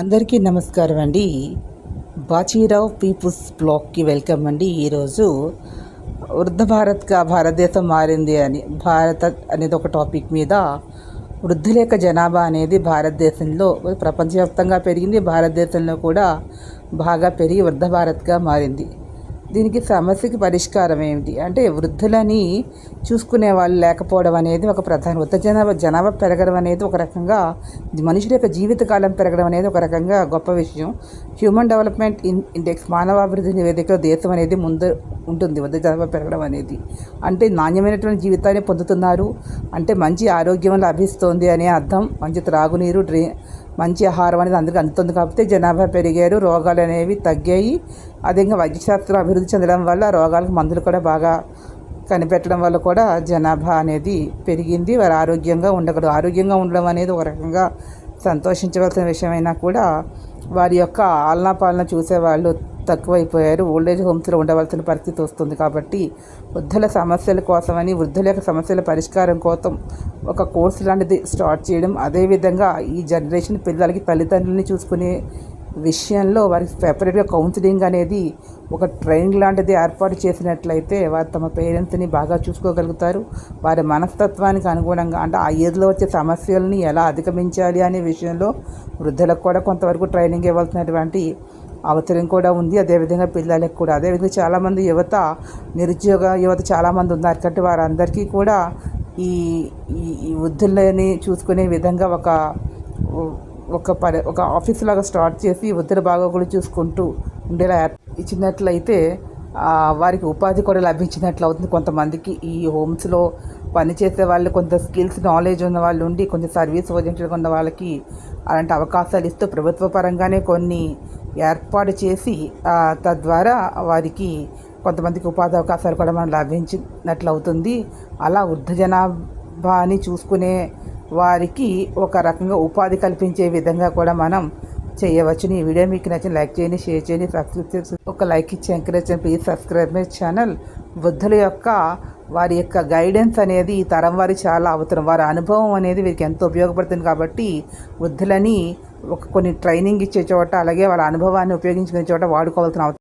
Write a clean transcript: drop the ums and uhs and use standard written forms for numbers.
అందరికీ నమస్కారం అండి. బాచీరావు పీపుల్స్ బ్లాగ్కి వెల్కమ్ అండి. ఈరోజు వృద్ధ భారత్గా భారతదేశం మారింది అని భారత్ అనేది ఒక టాపిక్ మీద వృద్ధుల యొక్క జనాభా అనేది భారతదేశంలో ప్రపంచవ్యాప్తంగా పెరిగింది. భారతదేశంలో కూడా బాగా పెరిగి వృద్ధ భారత్గా మారింది. దీనికి సమస్యకి పరిష్కారం ఏమిటి అంటే వృద్ధులని చూసుకునే వాళ్ళు లేకపోవడం అనేది ఒక ప్రధాన. వృద్ధ జనాభా పెరగడం అనేది ఒక రకంగా మనుషుల యొక్క జీవితకాలం పెరగడం అనేది ఒక రకంగా గొప్ప విషయం. హ్యూమన్ డెవలప్మెంట్ ఇండెక్స్ మానవాభివృద్ధి నివేదికలో దేశం అనేది ముందు ఉంటుంది. వృద్ధ జనాభా పెరగడం అనేది అంటే నాణ్యమైనటువంటి జీవితాన్ని పొందుతున్నారు అంటే మంచి ఆరోగ్యం లభిస్తోంది అనే అర్థం. మంచి త్రాగునీరు మంచి ఆహారం అనేది అందరికీ అందుతుంది కాబట్టి జనాభా పెరిగారు, రోగాలు అనేవి తగ్గాయి. అదేవిధంగా వైద్యశాస్త్రం అభివృద్ధి చెందడం వల్ల రోగాలకు మందులు కూడా బాగా కనిపెట్టడం వల్ల కూడా జనాభా అనేది పెరిగింది. వారు ఆరోగ్యంగా ఉండగలరు. ఆరోగ్యంగా ఉండడం అనేది ఒక రకంగా సంతోషించవలసిన విషయమైనా కూడా వారి యొక్క ఆలనా పాలన చూసేవాళ్ళు తక్కువైపోయారు. ఓల్డేజ్ హోమ్స్లో ఉండవలసిన పరిస్థితి వస్తుంది. కాబట్టి వృద్ధుల సమస్యల కోసమని వృద్ధుల యొక్క సమస్యల పరిష్కారం కోసం ఒక కోర్సు లాంటిది స్టార్ట్ చేయడం, అదేవిధంగా ఈ జనరేషన్ పిల్లలకి తల్లిదండ్రులని చూసుకునే విషయంలో వారికి సెపరేట్గా కౌన్సిలింగ్ అనేది ఒక ట్రైనింగ్ లాంటిది ఏర్పాటు చేసినట్లయితే వారు తమ పేరెంట్స్ని బాగా చూసుకోగలుగుతారు. వారి మనస్తత్వానికి అనుగుణంగా అంటే ఆ ఏజ్లో వచ్చే సమస్యలని ఎలా అధిగమించాలి అనే విషయంలో వృద్ధులకు కూడా కొంతవరకు ట్రైనింగ్ ఇవ్వాల్సినటువంటి అవసరం కూడా ఉంది. అదేవిధంగా పిల్లలకు కూడా. అదేవిధంగా చాలామంది నిరుద్యోగ యువత చాలామంది ఉన్నారు కాబట్టి వారందరికీ కూడా ఈ ఈ వృద్ధులని చూసుకునే విధంగా ఒక ఆఫీస్ లాగా స్టార్ట్ చేసి వృద్ధుల బాగోగులు చూసుకుంటూ ఉండేలా ఇచ్చినట్లయితే వారికి ఉపాధి కూడా లభించినట్లు అవుతుంది. కొంతమందికి ఈ హోమ్స్లో పనిచేసే వాళ్ళు కొంత స్కిల్స్ నాలెడ్జ్ ఉన్న వాళ్ళు ఉండి కొంచెం సర్వీస్ ఓరియంటెడ్గా ఉన్న వాళ్ళకి అలాంటి అవకాశాలు ఇస్తూ ప్రభుత్వ పరంగానే కొన్ని ఏర్పాటు చేసి తద్వారా వారికి కొంతమందికి ఉపాధి అవకాశాలు కూడా మనం లభించినట్లు అవుతుంది. అలా వృద్ధ జనాభాని చూసుకునే వారికి ఒక రకంగా ఉపాధి కల్పించే విధంగా కూడా మనం చేయవచ్చు. ఈ వీడియో మీకు నచ్చిన లైక్ చేయండి, షేర్ చేయండి, సబ్స్క్రైబ్ చేసి ఒక లైక్ ఇచ్చి ఎంకరేజ్ చేయండి. Please subscribe my channel. వృద్ధుల యొక్క వారి యొక్క గైడెన్స్ అనేది ఈ తరం వారికి చాలా అవసరం. వారి అనుభవం అనేది వీరికి ఎంతో ఉపయోగపడుతుంది. కాబట్టి వృద్ధులని కొన్ని ట్రైనింగ్ ఇచ్చే చోట అలాగే వాళ్ళ అనుభవాన్ని ఉపయోగించుకునే చోట వాడుకోవాల్సిన అవసరం